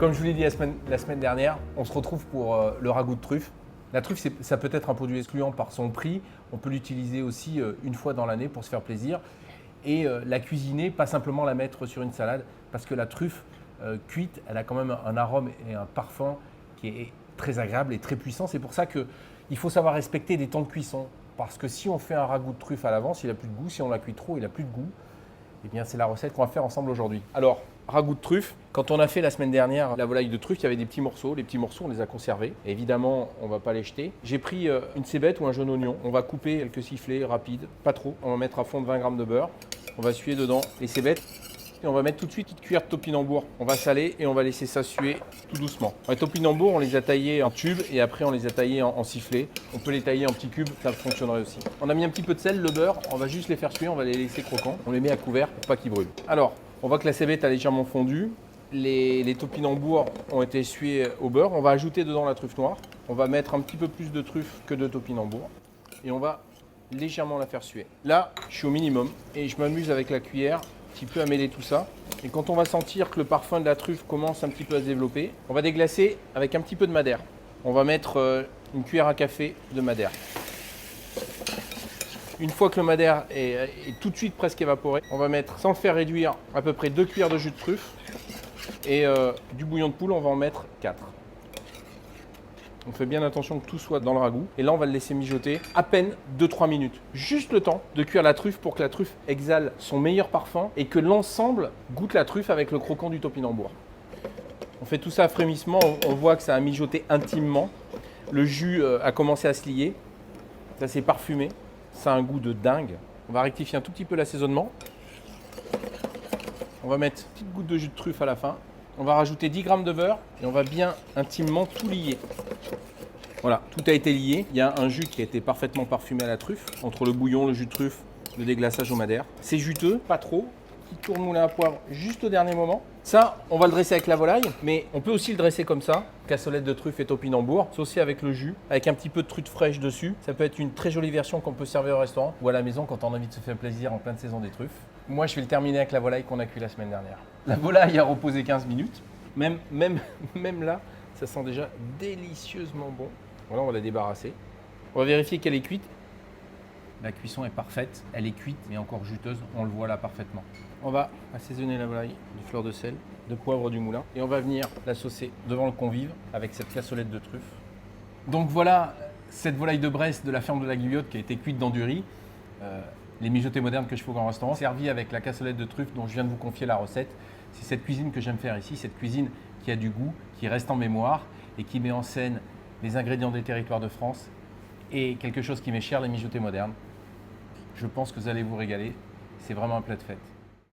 Comme je vous l'ai dit la semaine dernière, on se retrouve pour le ragoût de truffe. La truffe, ça peut être un produit excluant par son prix. On peut l'utiliser aussi une fois dans l'année pour se faire plaisir. Et la cuisiner, pas simplement la mettre sur une salade, parce que la truffe cuite, elle a quand même un arôme et un parfum qui est très agréable et très puissant. C'est pour ça qu'il faut savoir respecter des temps de cuisson. Parce que si on fait un ragoût de truffe à l'avance, il n'a plus de goût. Si on la cuit trop, il n'a plus de goût. Eh bien, c'est la recette qu'on va faire ensemble aujourd'hui. Alors, ragoût de truffe. Quand on a fait la semaine dernière la volaille de truffe, il y avait des petits morceaux. Les petits morceaux, on les a conservés. Et évidemment, on ne va pas les jeter. J'ai pris une cébette ou un jaune oignon. On va couper quelques sifflets rapides, pas trop. On va mettre à fond de 20 g de beurre. On va suer dedans les cébettes. Et on va mettre tout de suite une cuillère de topinambour. On va saler et on va laisser ça suer tout doucement. Les topinambours, on les a taillés en tubes et après on les a taillés en sifflets. On peut les tailler en petits cubes, ça fonctionnerait aussi. On a mis un petit peu de sel, le beurre, on va juste les faire suer, on va les laisser croquants. On les met à couvert pour pas qu'ils brûlent. Alors, on voit que la cébette a légèrement fondu. Les topinambours ont été sués au beurre. On va ajouter dedans la truffe noire. On va mettre un petit peu plus de truffe que de topinambours. Et on va légèrement la faire suer. Là, je suis au minimum et je m'amuse avec la cuillère un petit peu à mêler tout ça. Et quand on va sentir que le parfum de la truffe commence un petit peu à se développer, on va déglacer avec un petit peu de madère. On va mettre une cuillère à café de madère. Une fois que le madère est tout de suite presque évaporé, on va mettre, sans le faire réduire, à peu près 2 cuillères de jus de truffe. Et du bouillon de poule, on va en mettre 4. On fait bien attention que tout soit dans le ragoût. Et là, on va le laisser mijoter à peine 2-3 minutes. Juste le temps de cuire la truffe pour que la truffe exhale son meilleur parfum et que l'ensemble goûte la truffe avec le croquant du topinambour. On fait tout ça à frémissement. On voit que ça a mijoté intimement. Le jus a commencé à se lier. Ça s'est parfumé. Ça a un goût de dingue. On va rectifier un tout petit peu l'assaisonnement. On va mettre une petite goutte de jus de truffe à la fin. On va rajouter 10 g de beurre et on va bien intimement tout lier. Voilà, tout a été lié. Il y a un jus qui a été parfaitement parfumé à la truffe, entre le bouillon, le jus de truffe, le déglaçage au madère. C'est juteux, pas trop. Petit tour de moulin à poivre juste au dernier moment. Ça, on va le dresser avec la volaille, mais on peut aussi le dresser comme ça. Cassolette de truffe et topinambour, saucé avec le jus, avec un petit peu de truffe fraîche dessus. Ça peut être une très jolie version qu'on peut servir au restaurant ou à la maison quand on a envie de se faire plaisir en pleine saison des truffes. Moi, je vais le terminer avec la volaille qu'on a cuit la semaine dernière. La volaille a reposé 15 minutes. Même là, ça sent déjà délicieusement bon. Voilà, on va la débarrasser. On va vérifier qu'elle est cuite. La cuisson est parfaite. Elle est cuite, mais encore juteuse. On le voit là parfaitement. On va assaisonner la volaille de fleur de sel, de poivre du moulin. Et on va venir la saucer devant le convive avec cette cassolette de truffe. Donc voilà cette volaille de Bresse de la ferme de la Guillotte qui a été cuite dans du riz. Les mijotés modernes que je fais au grand restaurant, servis avec la cassolette de truffe dont je viens de vous confier la recette. C'est cette cuisine que j'aime faire ici, cette cuisine qui a du goût, qui reste en mémoire et qui met en scène les ingrédients des territoires de France et quelque chose qui m'est cher, les mijotés modernes. Je pense que vous allez vous régaler, c'est vraiment un plat de fête.